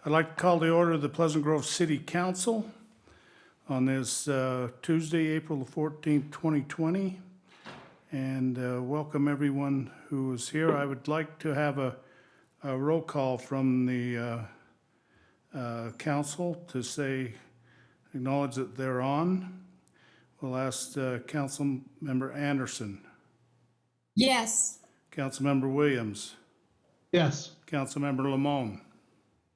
I'd like to call the order of the Pleasant Grove City Council on this Tuesday, April the 14th, 2020, and welcome everyone who is here. I would like to have a roll call from the council to say, acknowledge that they're on. We'll ask Council Member Anderson, Yes. Council Member Williams, Yes. Council Member Lamone,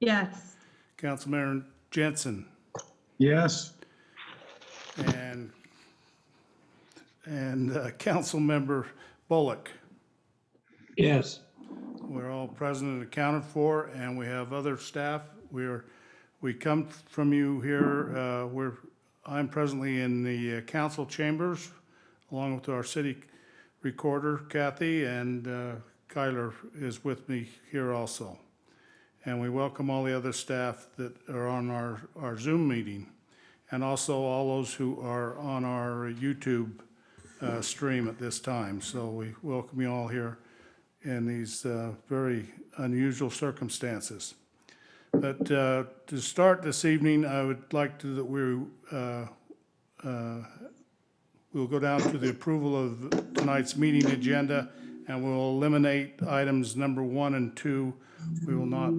Yes. Council Member Jensen, Yes. and Council Member Bullock. Yes. We're all present and accounted for, and we have other staff. We come from you here. I'm presently in the council chambers, along with our city recorder, Kathy, and Kyler is with me here also. And we welcome all the other staff that are on our Zoom meeting, and also all those who are on our YouTube stream at this time. So we welcome you all here in these very unusual circumstances. But to start this evening, I would like to that we'll go down to the approval of tonight's meeting agenda, and we'll eliminate items number 1 and 2. We will not,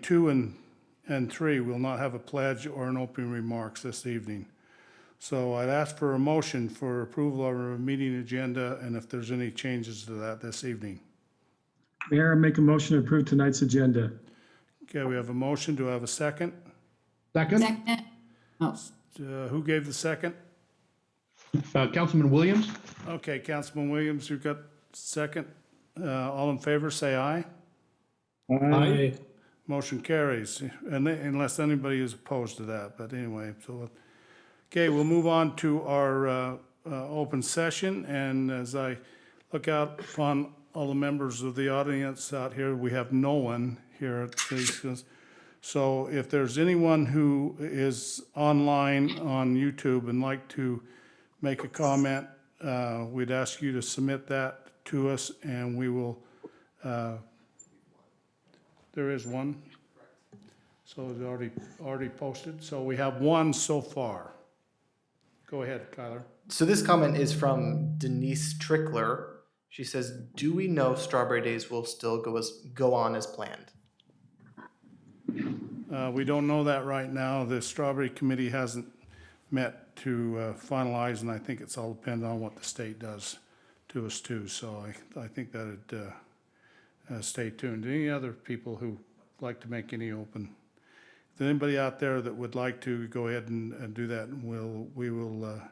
2 and 3 will not have a pledge or an opening remarks this evening. So I'd ask for a motion for approval of our meeting agenda, and if there's any changes to that this evening. Mayor, I make a motion to approve tonight's agenda. Okay, we have a motion. Do I have a second? Second. Second. Oh, Who gave the second? Councilman Williams? Okay, Councilman Williams, you got second. All in favor, say aye. Aye. Motion carries, and unless anybody is opposed to that. But anyway, so okay, we'll move on to our open session. And as I look out upon all the members of the audience out here, we have no one here at Citizens. So if there's anyone who is online on YouTube and like to make a comment, we'd ask you to submit that to us, and we will, there is one. So it's already posted. So we have one so far. Go ahead, Kyler. So this comment is from Denise Trickler. She says, "Do we know Strawberry Days will still go on as planned?" We don't know that right now. The Strawberry Committee hasn't met to finalize, and I think it's all dependent on what the state does to us too. So I think that it stay tuned. Any other people who like to make any open? If there's anybody out there that would like to go ahead and do that, we will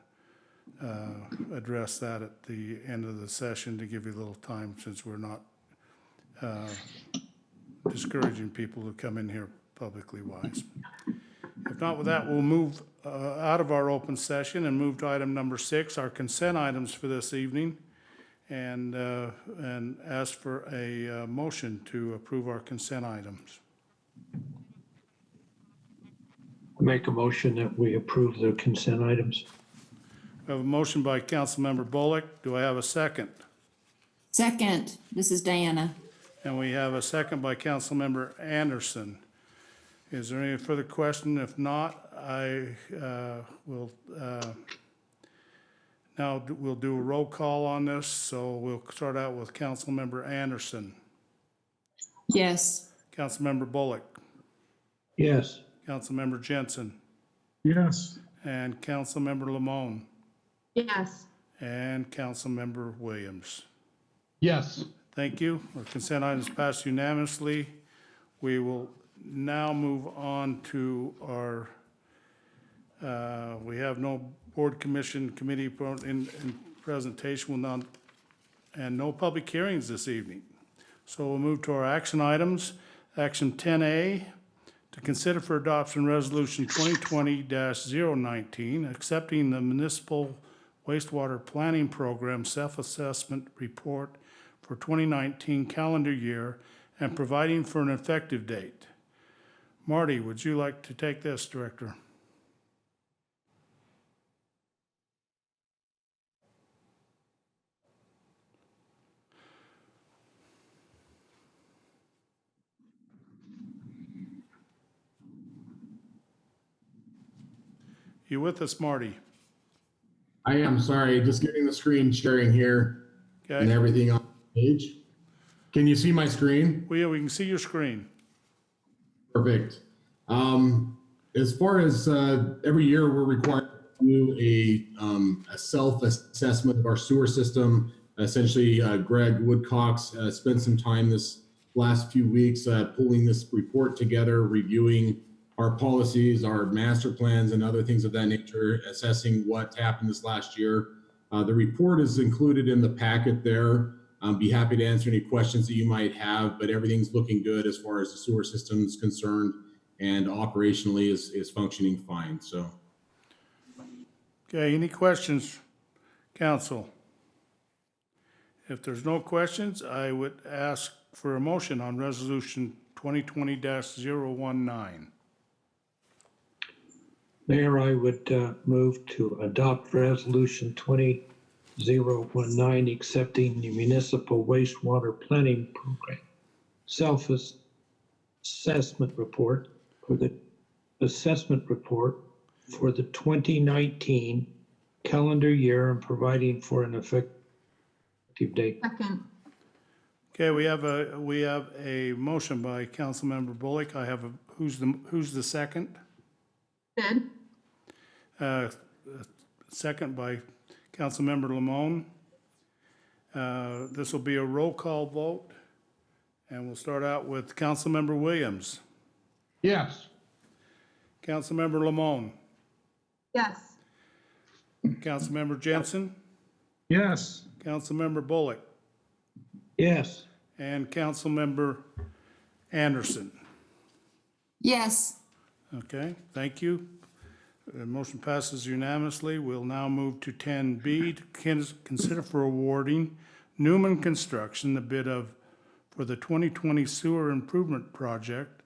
address that at the end of the session to give you a little time, since we're not discouraging people to come in here publicly wise. If not, with that, we'll move out of our open session and move to item number 6, our consent items for this evening, and ask for a motion to approve our consent items. Make a motion that we approve the consent items. We have a motion by Councilmember Bullock. Do I have a second? second. This is Diana. And we have a second by Councilmember Anderson. Is there any further question? If not, I will now we'll do a roll call on this. So we'll start out with Councilmember Anderson, Yes. Councilmember Bullock, Yes. Councilmember Jensen, Yes. and Councilmember Lamone, Yes. and Councilmember Williams. Yes. Thank you. Our consent items passed unanimously. We will now move on to our, we have no board commission committee in presentation, and no public hearings this evening. So we'll move to our action items. Action 10A, to consider for adoption resolution 2020-019, accepting the municipal wastewater planning program self-assessment report for 2019 calendar year and providing for an effective date. Marty, would you like to take this, Director? You with us, Marty? I am sorry, just getting the screen sharing here and Okay, everything on the page. Can you see my screen? we can see your screen. Perfect. As far as every year, we're required to do a self-assessment of our sewer system. Essentially, Greg Woodcox spent some time this last few weeks pulling this report together, reviewing our policies, our master plans, and other things of that nature, assessing what happened this last year. The report is included in the packet there. I'll be happy to answer any questions that you might have, but everything's looking good as far as the sewer system is concerned, and operationally is functioning fine. So, Okay, any questions, council? If there's no questions, I would ask for a motion on resolution 2020-019. Mayor, I would move to adopt resolution 20-019, accepting the municipal wastewater planning program self-assessment report for the assessment report for the 2019 calendar year and providing for an effective date. Second. Okay, we have a motion by Councilmember Bullock. I have who's the second? Sid? Second by Councilmember Lamone. This will be a roll call vote, and we'll start out with Councilmember Williams. Yes. Councilmember Lamone. Yes. Councilmember Jensen. Yes. Councilmember Bullock. Yes. And Councilmember Anderson. Yes. Okay, thank you. The motion passes unanimously. We'll now move to 10B, to consider for awarding Newman Construction the bid for the 2020 sewer improvement project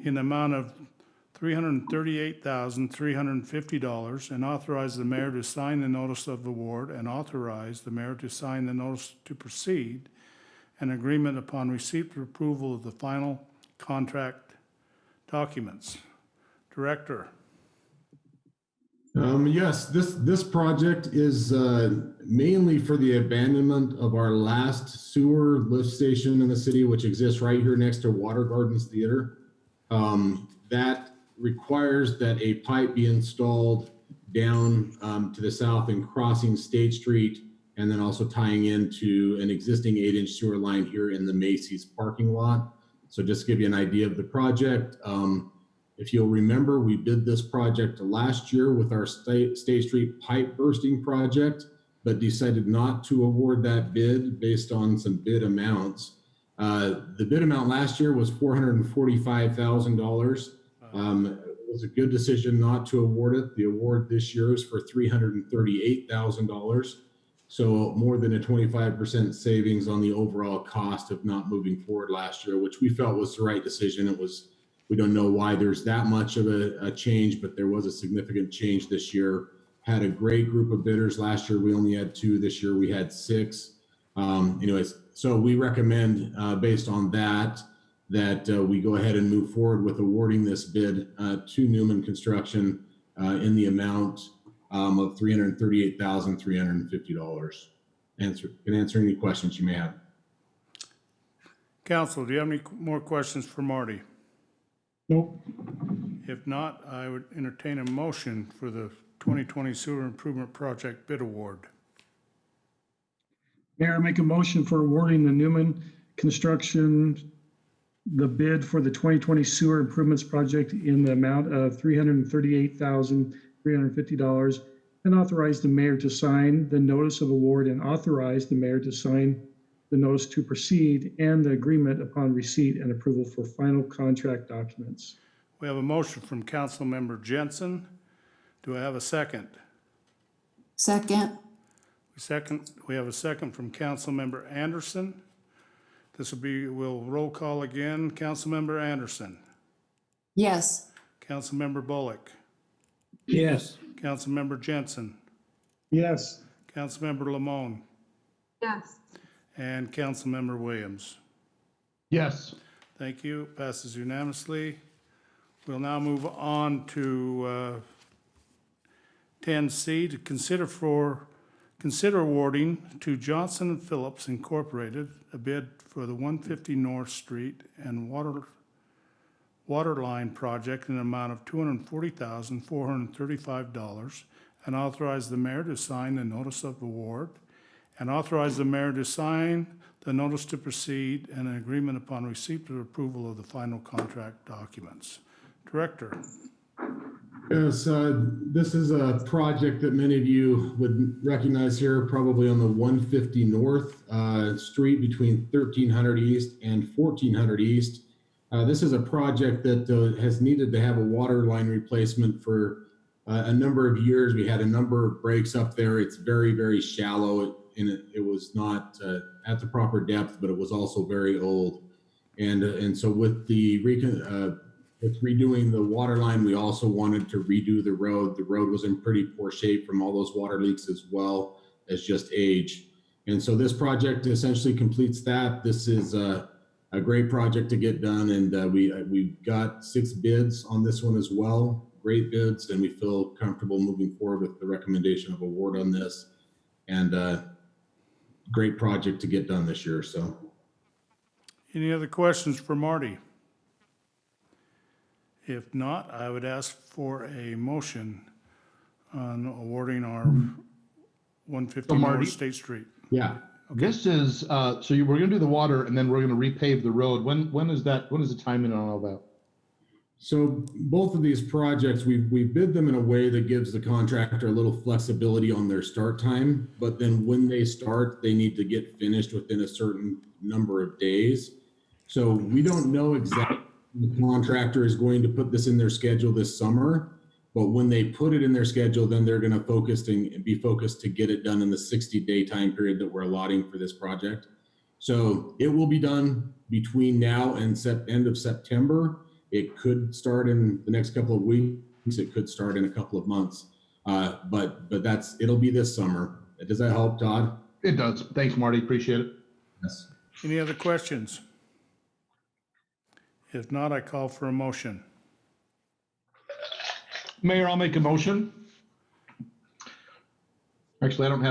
in the amount of $338,350 and authorize the mayor to sign the notice of award and authorize the mayor to sign the notice to proceed an agreement upon receipt or approval of the final contract documents. Director. Yes, this project is mainly for the abandonment of our last sewer lift station in the city, which exists right here next to Water Gardens Theater. That requires that a pipe be installed down to the south and crossing State Street, and then also tying into an existing 8-inch sewer line here in the Macy's parking lot. So just to give you an idea of the project, if you'll remember, we bid this project last year with our State Street pipe bursting project, but decided not to award that bid based on some bid amounts. The bid amount last year was $445,000. It was a good decision not to award it. The award this year is for $338,000. So more than a 25% savings on the overall cost of not moving forward last year, which we felt was the right decision. We don't know why there's that much of a change, but there was a significant change this year. Had a great group of bidders. Last year, we only had 2. This year, we had 6. Anyways, so we recommend, based on that we go ahead and move forward with awarding this bid to Newman Construction in the amount of $338,350. Can answer any questions you may have. Council, do you have any more questions for Marty? Nope. If not, I would entertain a motion for the 2020 sewer improvement project bid award. Mayor, I make a motion for awarding the Newman Construction the bid for the 2020 sewer improvements project in the amount of $338,350 and authorize the mayor to sign the notice of award and authorize the mayor to sign the notice to proceed and the agreement upon receipt and approval for final contract documents. We have a motion from Councilmember Jensen. Do I have a second? Second. We have a second from Councilmember Anderson. We'll roll call again. Councilmember Anderson. Yes. Councilmember Bullock. Yes. Councilmember Jensen. Yes. Councilmember Lamone. Yes. And Councilmember Williams. Yes. Thank you. Passes unanimously. We'll now move on to 10C, to consider awarding to Johnson and Phillips Incorporated a bid for the 150 North Street and water line project in an amount of $240,435, and authorize the mayor to sign the notice of award, and authorize the mayor to sign the notice to proceed and an agreement upon receipt of approval of the final contract documents. Director. Yes, this is a project that many of you would recognize here, probably on the 150 North Street between 1300 East and 1400 East. This is a project that has needed to have a water line replacement for a number of years. We had a number of breaks up there. It's very, very shallow, and it was not at the proper depth, but it was also very old. And so with the with redoing the water line, we also wanted to redo the road. The road was in pretty poor shape from all those water leaks as well as just age. And so this project essentially completes that. This is a great project to get done, and we got 6 bids on this one as well. Great bids, and we feel comfortable moving forward with the recommendation of award on this. And great project to get done this year. So, Any other questions for Marty? If not, I would ask for a motion on awarding our 150 So, Marty- North State Street. yeah. This is, we're gonna do the water and then we're gonna repave the road. When is that, when is the timing on all that? So both of these projects, we bid them in a way that gives the contractor a little flexibility on their start time, but then when they start, they need to get finished within a certain number of days. So we don't know exactly when the contractor is going to put this in their schedule this summer, but when they put it in their schedule, then they're going to be focused to get it done in the 60-day time period that we're allotting for this project. So it will be done between now and end of September. It could start in the next couple of weeks. It could start in a couple of months. But it'll be this summer. Does that help, Todd? It does. Thanks, Marty. Appreciate it. Yes. Any other questions? If not, I call for a motion. Mayor, I'll make a motion. Actually, I don't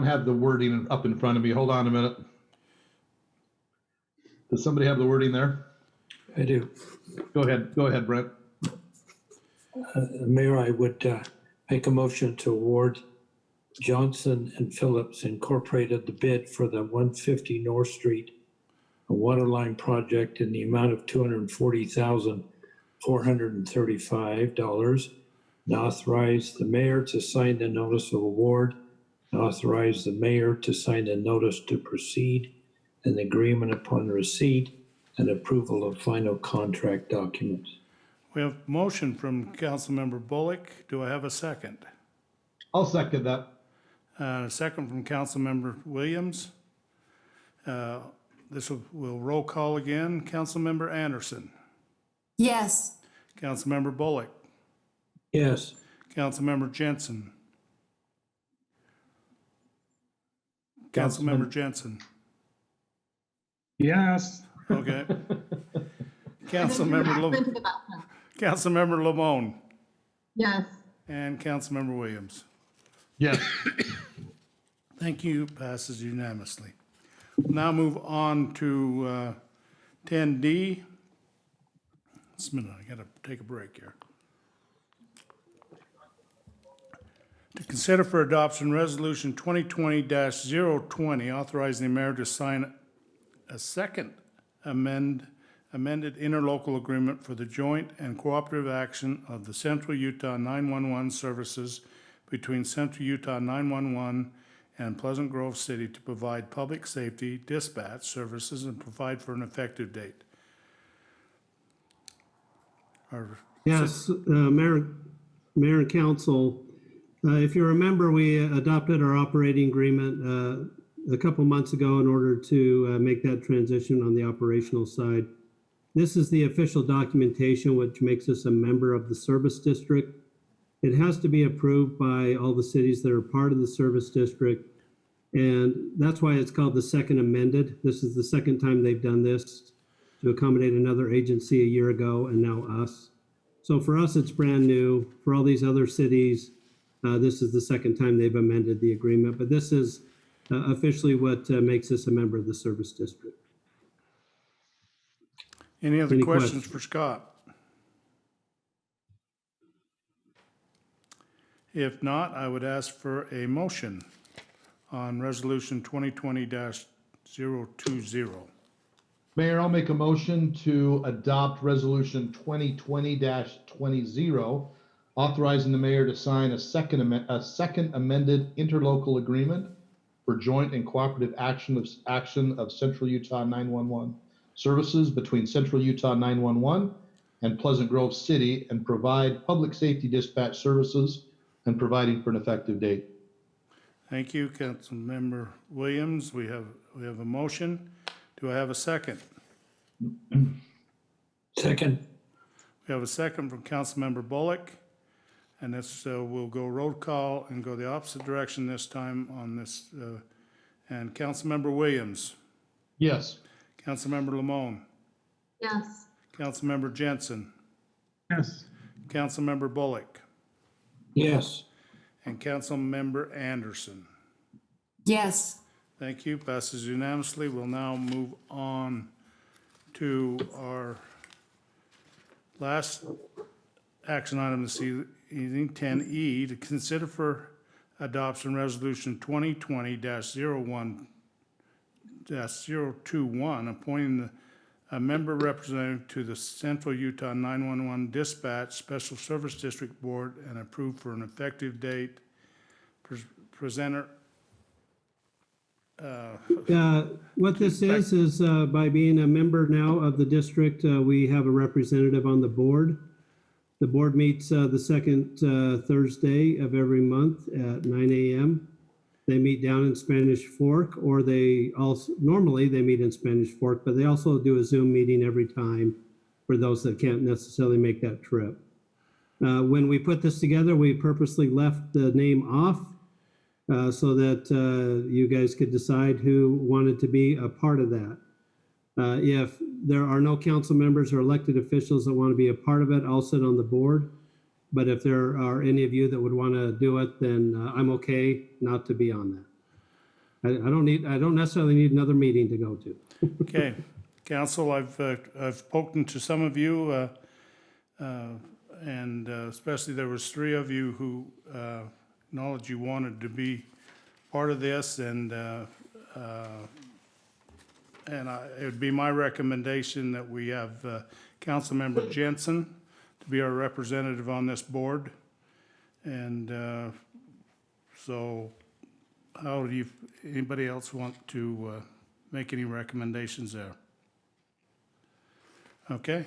have the wording up in front of me. Hold on a minute. Does somebody have the wording there? I do. Go ahead, Brent. Mayor, I would make a motion to award Johnson and Phillips Incorporated the bid for the 150 North Street water line project in the amount of $240,435, and authorize the mayor to sign the notice of award, and authorize the mayor to sign the notice to proceed, and agreement upon receipt and approval of final contract documents. We have motion from Councilmember Bullock. Do I have a second? I'll second that. A second from Councilmember Williams. We'll roll call again. Councilmember Anderson. Yes. Councilmember Bullock. Yes. Councilmember Jensen. Councilmember Jensen. Yes. Okay. Councilmember Lamone Yes. and Councilmember Williams. Yes. Thank you. Passes unanimously. We'll now move on to 10D. Just a minute, I gotta take a break here. To consider for adoption Resolution 2020-020, authorizing the mayor to sign a second amended interlocal agreement for the joint and cooperative action of the Central Utah 911 services between Central Utah 911 and Pleasant Grove City to provide public safety dispatch services and provide for an effective date. Yes, Mayor and Council, if you remember, we adopted our operating agreement a couple months ago in order to make that transition on the operational side. This is the official documentation which makes us a member of the service district. It has to be approved by all the cities that are part of the service district. And that's why it's called the second amended. This is the second time they've done this to accommodate another agency a year ago and now us. So for us, it's brand new. For all these other cities, This is the second time they've amended the agreement, but this is officially what makes us a member of the service district. Any other Any questions questions? for Scott? If not, I would ask for a motion on Resolution 2020-020. Mayor, I'll make a motion to adopt Resolution 2020-20, authorizing the mayor to sign a second amended interlocal agreement for joint and cooperative action of Central Utah 911 services between Central Utah 911 and Pleasant Grove City, and provide public safety dispatch services and providing for an effective date. Thank you, Councilmember Williams. We have a motion. Do I have a second? Second. We have a second from Councilmember Bullock. And this, we'll go roll call and go the opposite direction this time on this. And Councilmember Williams, Yes. Councilmember Lamone, Yes. Councilmember Jensen, Yes. Councilmember Bullock, Yes. and Councilmember Anderson. Yes. Thank you. Passes unanimously. We'll now move on to our last action item this evening, 10E, to consider for adoption Resolution 2020-021, appointing a member representative to the Central Utah 911 Dispatch Special Service District Board and approved for an effective date. Presenter. What this is by being a member now of the district, we have a representative on the board. The board meets the second Thursday of every month at 9 a.m. They meet down in Spanish Fork, or normally they meet in Spanish Fork, but they also do a Zoom meeting every time for those that can't necessarily make that trip. When we put this together, we purposely left the name off so that you guys could decide who wanted to be a part of that. If there are no council members or elected officials that want to be a part of it, I'll sit on the board. But if there are any of you that would want to do it, then I'm okay not to be on that. I don't necessarily need another meeting to go to. Okay, council, I've spoken to some of you, and especially there was 3 of you who acknowledged you wanted to be part of this, and it would be my recommendation that we have Councilmember Jensen to be our representative on this board. And so how do anybody else want to make any recommendations there? Okay.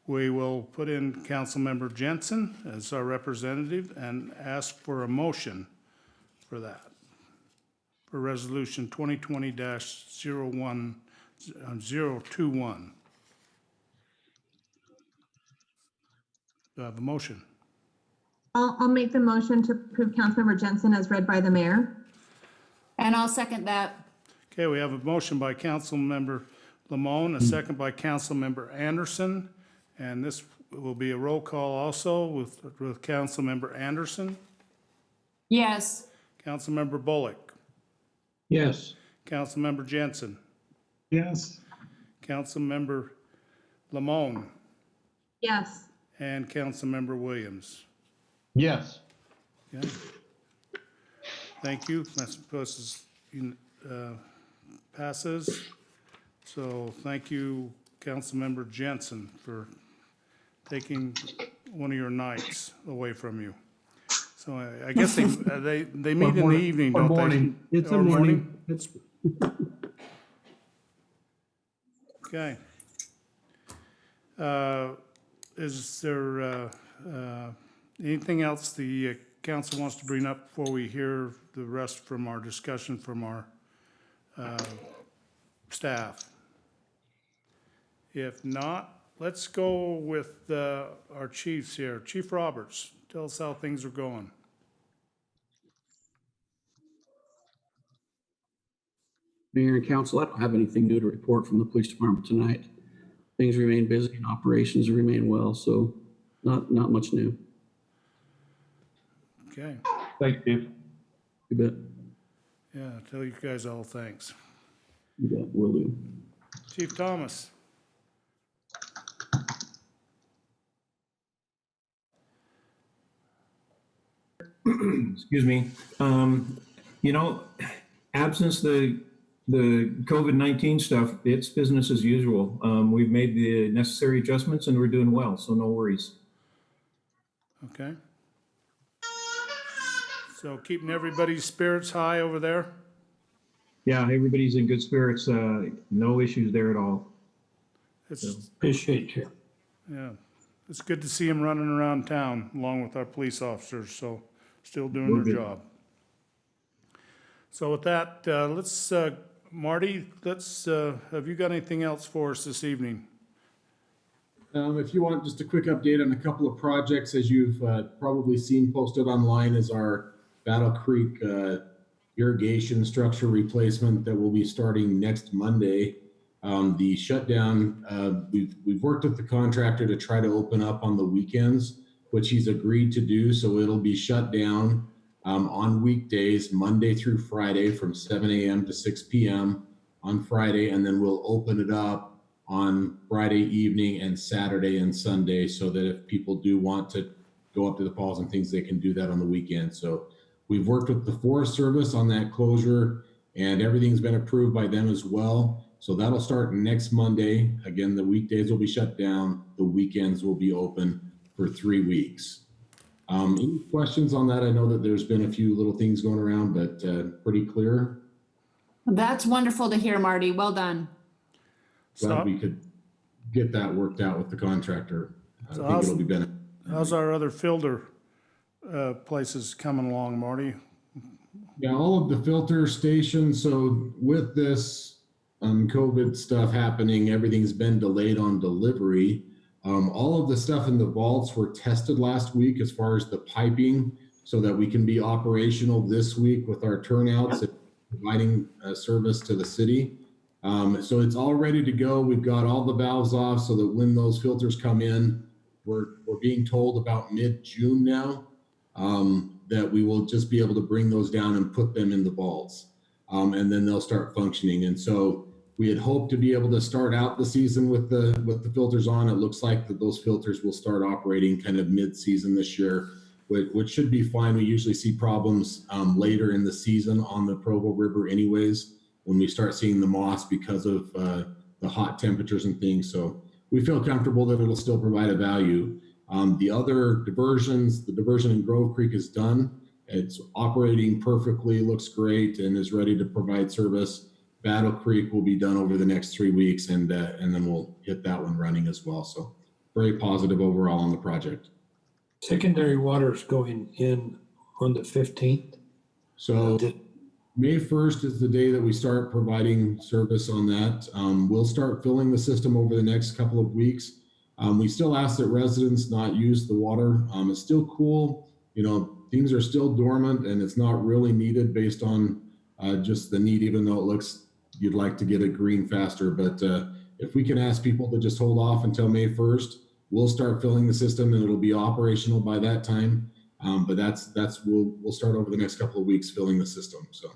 We will put in Councilmember Jensen as our representative and ask for a motion for that, for Resolution 2020-021. Do I have a motion? I'll make the motion to approve Councilmember Jensen as read by the mayor. And I'll second that. Okay, we have a motion by Councilmember Lamone, a second by Councilmember Anderson, and this will be a roll call also with Councilmember Anderson, Yes. Councilmember Bullock, Yes. Councilmember Jensen, Yes. Councilmember Lamone, Yes. and Councilmember Williams. Yes. Okay. Thank you. That passes. So thank you, Councilmember Jensen, for taking one of your nights away from you. So I guess they meet in the evening, Or don't they? morning. It's a Or morning. It's Okay. Is there anything else the council wants to bring up before we hear the rest from our discussion from our staff? If not, let's go with our chiefs here. Chief Roberts, tell us how things are going. Mayor and council, I don't have anything new to report from the police department tonight. Things remain busy and operations remain well, so not much new. Okay, Thanks, Steve. You bet. yeah, tell you guys all thanks. You bet, will do. Chief Thomas? Excuse me. You know, absence the COVID-19 stuff, it's business as usual. We've made the necessary adjustments and we're doing well, so no worries. Okay. So keeping everybody's spirits high over there? Yeah, everybody's in good spirits. No issues there at all. It's, Appreciate you. yeah, it's good to see them running around town along with our police officers, so still doing Will their do. job. So with that, let's, Marty, have you got anything else for us this evening? If you want just a quick update on a couple of projects, as you've probably seen posted online, is our Battle Creek irrigation structure replacement that will be starting next Monday. The shutdown, we've worked with the contractor to try to open up on the weekends, which he's agreed to do. So it'll be shut down on weekdays, Monday through Friday from 7 a.m. to 6 p.m. on Friday. And then we'll open it up on Friday evening and Saturday and Sunday, so that if people do want to go up to the falls and things, they can do that on the weekend. So we've worked with the Forest Service on that closure, and everything's been approved by them as well. So that'll start next Monday. Again, the weekdays will be shut down. The weekends will be open for 3 weeks. Any questions on that? I know that there's been a few little things going around, but pretty clear. That's wonderful to hear, Marty. Well done. Glad we could get that worked out with the contractor. I So think it'll be beneficial. How's our other filter places coming along, Marty? Yeah, all of the filter stations. So with this COVID stuff happening, everything's been delayed on delivery. All of the stuff in the vaults were tested last week as far as the piping, so that we can be operational this week with our turnouts and providing service to the city. So it's all ready to go. We've got all the valves off so that when those filters come in, we're being told about mid-June now, that we will just be able to bring those down and put them in the vaults. And then they'll start functioning. And so we had hoped to be able to start out the season with the filters on. It looks like that those filters will start operating kind of mid-season this year, which should be fine. We usually see problems later in the season on the Provo River anyways, when we start seeing the moss because of the hot temperatures and things. So we feel comfortable that it'll still provide a value. The other diversions, the diversion in Grove Creek is done. It's operating perfectly, looks great, and is ready to provide service. Battle Creek will be done over the next 3 weeks, and then we'll hit that one running as well. So very positive overall on the project. Secondary water's going in on the 15th. So May 1st is the day that we start providing service on that. We'll start filling the system over the next couple of weeks. We still ask that residents not use the water. It's still cool. You know, things are still dormant and it's not really needed based on just the need, even though it looks you'd like to get it green faster. But if we can ask people to just hold off until May 1st, we'll start filling the system and it'll be operational by that time. But we'll start over the next couple of weeks filling the system. So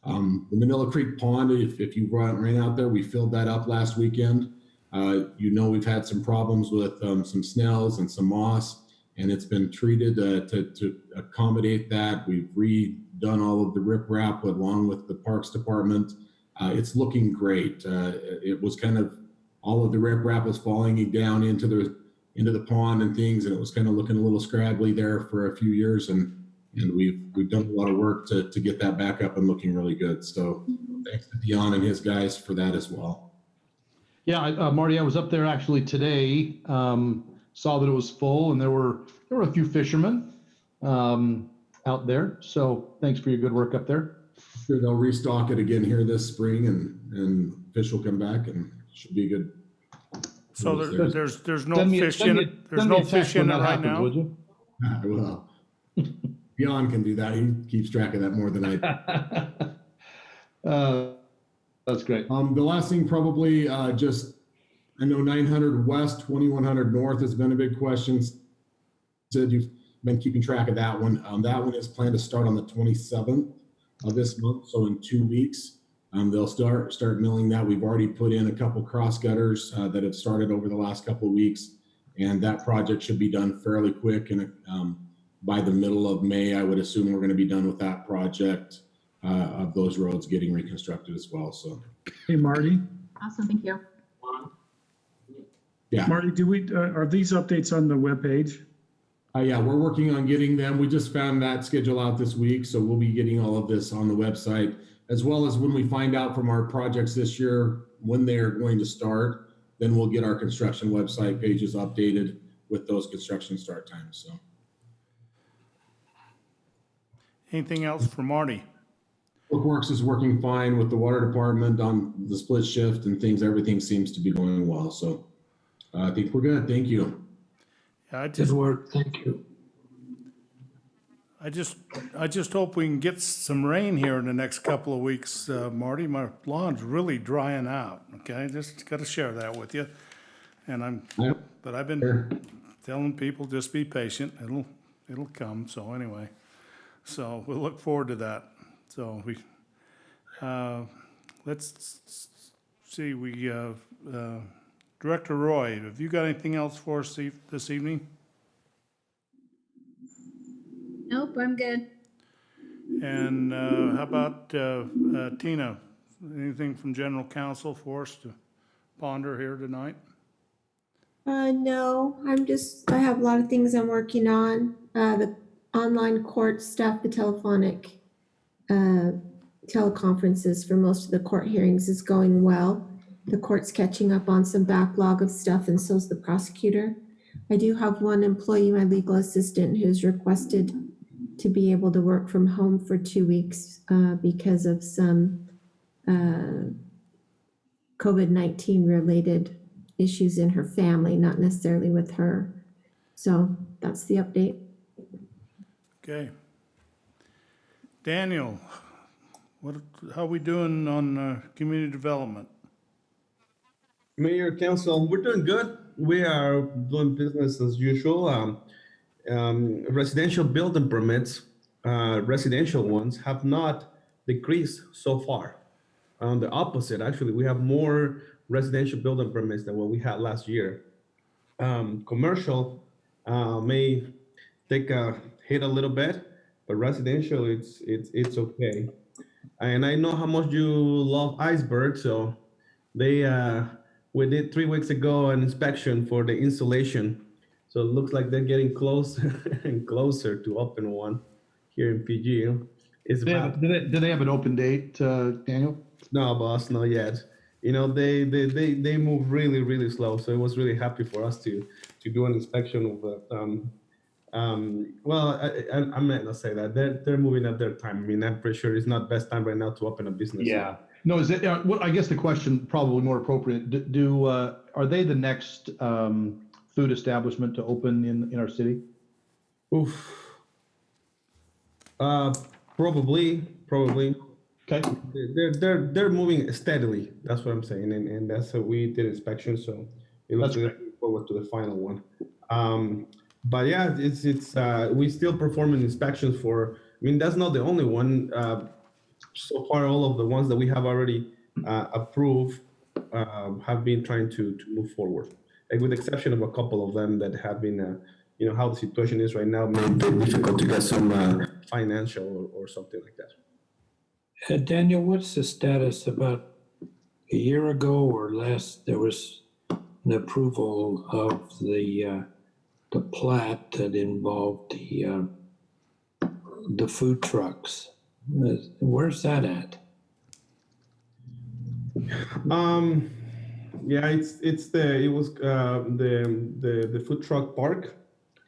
the Manila Creek Pond, if you ran out there, we filled that up last weekend. You know, we've had some problems with some snails and some moss, and it's been treated to accommodate that. We've redone all of the riprap along with the Parks Department. It's looking great. It was kind of, all of the riprap was falling down into the pond and things, and it was kind of looking a little scraggly there for a few years, and we've done a lot of work to get that back up and looking really good. So thanks to Dion and his guys for that as well. Yeah, Marty, I was up there actually today, saw that it was full, and there were a few fishermen out there. So thanks for your good work up there. Sure, they'll restock it again here this spring, and fish will come back, and should be good. So there's no fish in it. There's no fish in it right now. Would you? Well, Dion can do that. He keeps track of that more than I do. That's great. The last thing probably just, I know 900 West, 2100 North has been a big question. Said you've been keeping track of that one. That one is planned to start on the 27th of this month, so in 2 weeks. They'll start milling that. We've already put in a couple cross gutters that have started over the last couple of weeks, and that project should be done fairly quick. And by the middle of May, I would assume we're going to be done with that project of those roads getting reconstructed as well. So, Hey, Marty. Awesome, thank you. yeah. Marty, are these updates on the webpage? Yeah, we're working on getting them. We just found that schedule out this week, so we'll be getting all of this on the website, as well as when we find out from our projects this year when they're going to start, then we'll get our construction website pages updated with those construction start times. So, Anything else for Marty? Public Works is working fine with the water department on the split shift and things. Everything seems to be going well. So, I think we're good. Thank you. Yeah, Good work, thank you. I just hope we can get some rain here in the next couple of weeks, Marty. My lawn's really drying out, okay? Just got to share that with you. And Yep. but I've been Sure. telling people, just be patient. It'll come. So anyway, so we'll look forward to that. So let's see, Director Roy, have you got anything else for us this evening? Nope, I'm good. And how about Tina? Anything from General Counsel for us to ponder here tonight? No, I have a lot of things I'm working on. The online court stuff, the telephonic teleconferences for most of the court hearings is going well. The court's catching up on some backlog of stuff, and so's the prosecutor. I do have one employee, my legal assistant, who's requested to be able to work from home for 2 weeks because of some COVID-19 related issues in her family, not necessarily with her. So that's the update. Okay. Daniel, how we doing on community development? Mayor, Council, we're doing good. We are doing business as usual. Residential building permits, residential ones, have not decreased so far. On the opposite, actually, we have more residential building permits than what we had last year. Commercial may take a hit a little bit, but residential, it's okay. And I know how much you love Iceberg, so we did 3 weeks ago an inspection for the installation. So it looks like they're getting closer and closer to open one here in PG. It's about, Do they have an open date, Daniel? no, boss, not yet. You know, they move really, really slow. So it was really happy for us to do an inspection of the, well, I might not say that. They're moving at their time. I mean, I'm pretty sure it's not best time right now to open a business. Yeah. No, is it, well, I guess the question probably more appropriate, are they the next food establishment to open in our city? Oof. Probably. Okay. They're moving steadily. That's what I'm saying, and that's how we did inspection. So it looks That's looking forward to the final one. But yeah, it's we still performing inspections for. I mean, that's not the only one. So far, all of the ones that we have already approved have been trying to move forward, like with the exception of a couple of them that have been, you know, how the situation is right now, made it difficult to get some financial or something like that. Daniel, what's the status? About a year ago or less, there was an approval of the plat that involved the food trucks. Where's that at? Yeah, it was the food truck park.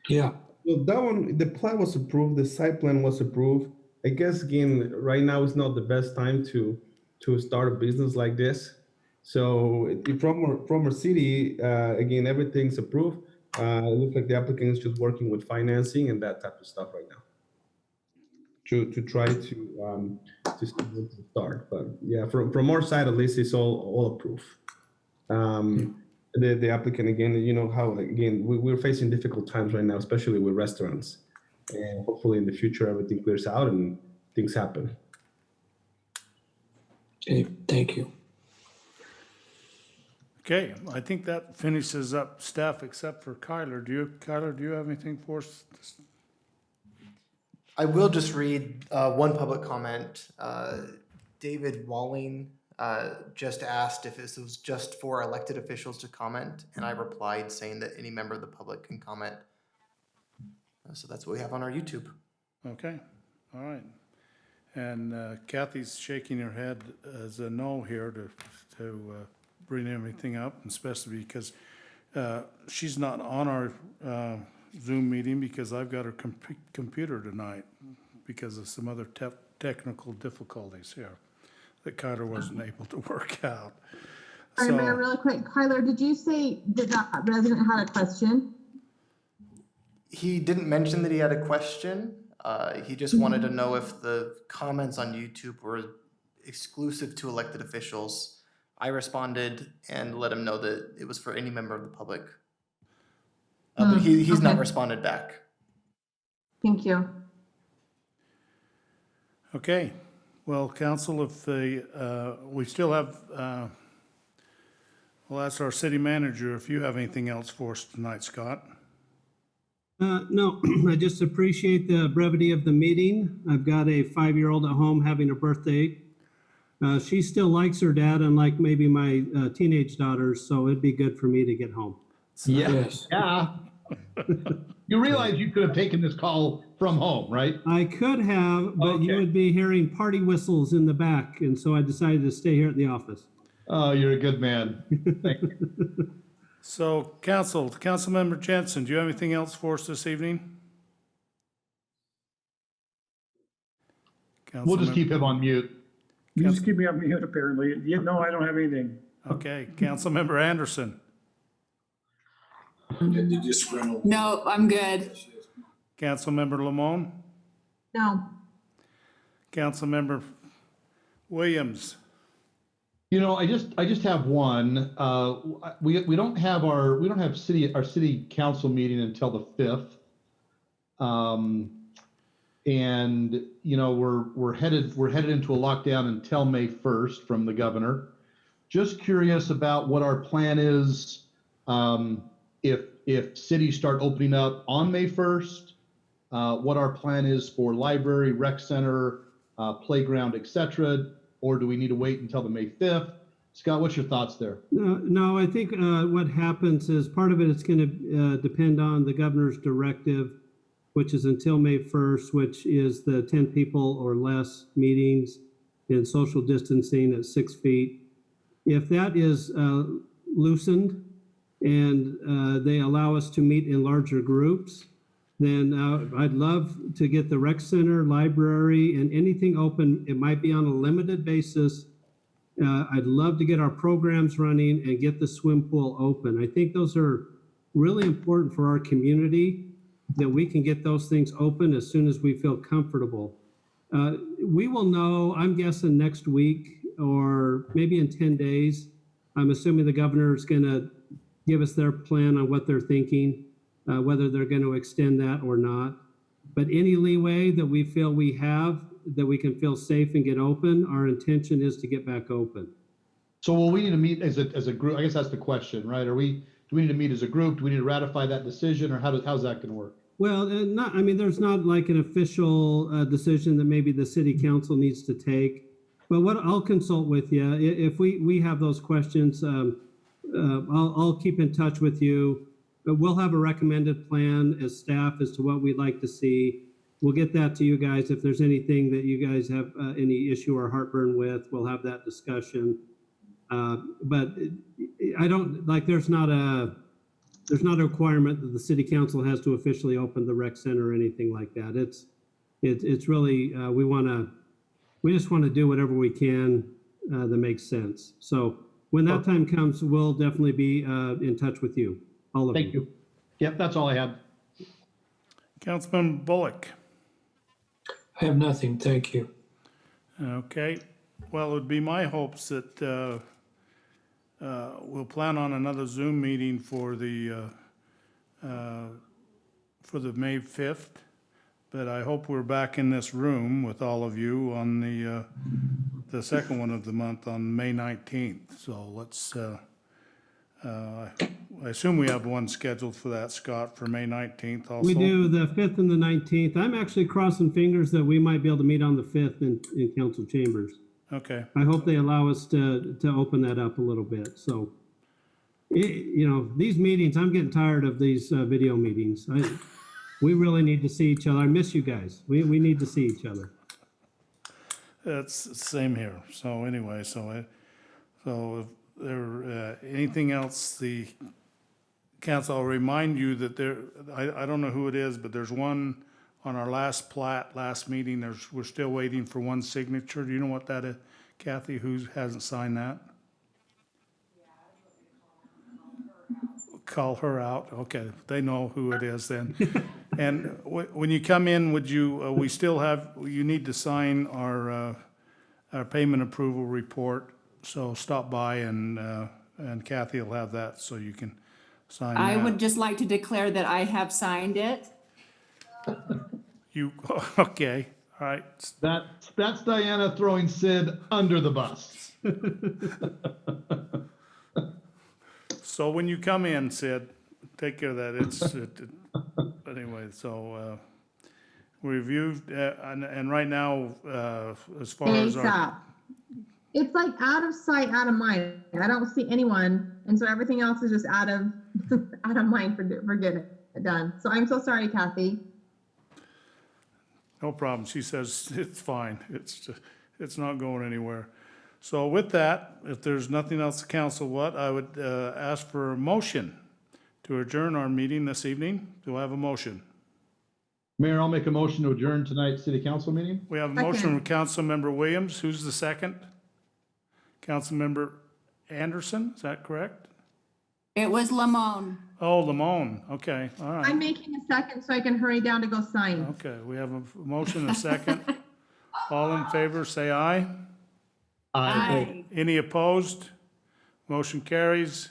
Yeah. So that one, the plan was approved, the site plan was approved. I guess again, right now is not the best time to start a business like this. So from our city, again, everything's approved. It looks like the applicant is just working with financing and that type of stuff right now to try to start. But yeah, from our side at least, it's all approved. The applicant, again, you know how, again, we're facing difficult times right now, especially with restaurants. And hopefully in the future, everything clears out and things happen. Okay, thank you. Okay, I think that finishes up staff except for Kyler. Kyler, do you have anything for us? I will just read one public comment. David Walling just asked if this was just for elected officials to comment, and I replied saying that any member of the public can comment. So that's what we have on our YouTube. Okay, all right. And Kathy's shaking her head as a no here to bring everything up, especially because she's not on our Zoom meeting because I've got her computer tonight because of some other technical difficulties here that Kyler wasn't able to work out. Sorry, Mayor, really quick. Kyler, did you say that that resident had a question? He didn't mention that he had a question. He just wanted to know if the comments on YouTube were exclusive to elected officials. I responded and let him know that it was for any member of the public. But he's not responded back. Thank you. Okay, well, council, if we still have, we'll ask our city manager if you have anything else for us tonight, Scott. No, I just appreciate the brevity of the meeting. I've got a 5-year-old at home having a birthday. She still likes her dad, unlike maybe my teenage daughters, so it'd be good for me to get home. Yes. Yeah. You realize you could have taken this call from home, right? I could have, but you would be hearing party whistles in the back, and so I decided to stay here at the office. Oh, you're a good man. Thank you. So, Councilmember Jensen, do you have anything else for us this evening? We'll just keep him on mute. You just keep me on mute, apparently. Yeah, no, I don't have anything. Okay, Councilmember Anderson, No, I'm good. Councilmember Lamone, No. Councilmember Williams. You know, I just have one. We don't have our city council meeting until the 5th. And you know, we're headed into a lockdown until May 1st from the governor. Just curious about what our plan is if cities start opening up on May 1st. What our plan is for library, rec center, playground, etc. Or do we need to wait until the May 5th? Scott, what's your thoughts there? No, I think what happens is part of it is going to depend on the governor's directive, which is until May 1st, which is the 10 people or less meetings and social distancing at 6 feet. If that is loosened and they allow us to meet in larger groups, then I'd love to get the rec center, library, and anything open. It might be on a limited basis. I'd love to get our programs running and get the swim pool open. I think those are really important for our community, that we can get those things open as soon as we feel comfortable. We will know, I'm guessing next week or maybe in 10 days. I'm assuming the governor is going to give us their plan on what they're thinking, whether they're going to extend that or not. But any leeway that we feel we have, that we can feel safe and get open, our intention is to get back open. So will we need to meet as a group? I guess that's the question, right? Do we need to meet as a group? Do we need to ratify that decision, or how's that going to work? Well, there's not like an official decision that maybe the city council needs to take. But what I'll consult with you, if we have those questions, I'll keep in touch with you. But we'll have a recommended plan as staff as to what we'd like to see. We'll get that to you guys. If there's anything that you guys have any issue or heartburn with, we'll have that discussion. But I don't, like, there's not a requirement that the city council has to officially open the rec center or anything like that. It's really, we just want to do whatever we can that makes sense. So when that time comes, we'll definitely be in touch with you, all of you. Thank you. Yep, that's all I had. Councilman Bullock. I have nothing, thank you. Okay, well, it would be my hopes that we'll plan on another Zoom meeting for the May 5th. but I hope we're back in this room with all of you on the second one of the month on May 19th. So let's, I assume we have one scheduled for that, Scott, for May 19th also? We do the 5th and the 19th. I'm actually crossing fingers that we might be able to meet on the 5th in council chambers. Okay, I hope they allow us to open that up a little bit. So, you know, these meetings, I'm getting tired of these video meetings. We really need to see each other. I miss you guys. We need to see each other. that's the same here. So anyway, so if there, anything else, the council, I'll remind you that there, I don't know who it is, but there's one on our last plat, last meeting, we're still waiting for one signature. Do you know what that is, Kathy, who hasn't signed that? Call her out, okay, they know who it is then. And when you come in, would you, we still have, you need to sign our payment approval report, so stop by and Kathy will have that, so you can sign that. I would just like to declare that I have signed it. You, okay, all right. That's Diana throwing Sid under the bus. So when you come in, Sid, take care of that. Anyway, so reviewed, and right now, as far Hey, as our, stop. It's like out of sight, out of mind. I don't see anyone, and so everything else is just out of out of mind for getting it done. So I'm so sorry, Kathy. no problem. She says it's fine. It's not going anywhere. So with that, if there's nothing else to council, I would ask for a motion to adjourn our meeting this evening. Do I have a motion? Mayor, I'll make a motion to adjourn tonight's city council meeting. We have a motion from Councilmember Williams. Who's the second? Councilmember Anderson, is that correct? It was Lamone. Oh, Lamone, okay, all right. I'm making a second so I can hurry down to go sign. Okay, we have a motion and a second. All in favor, say aye. Aye. Any opposed? Motion carries.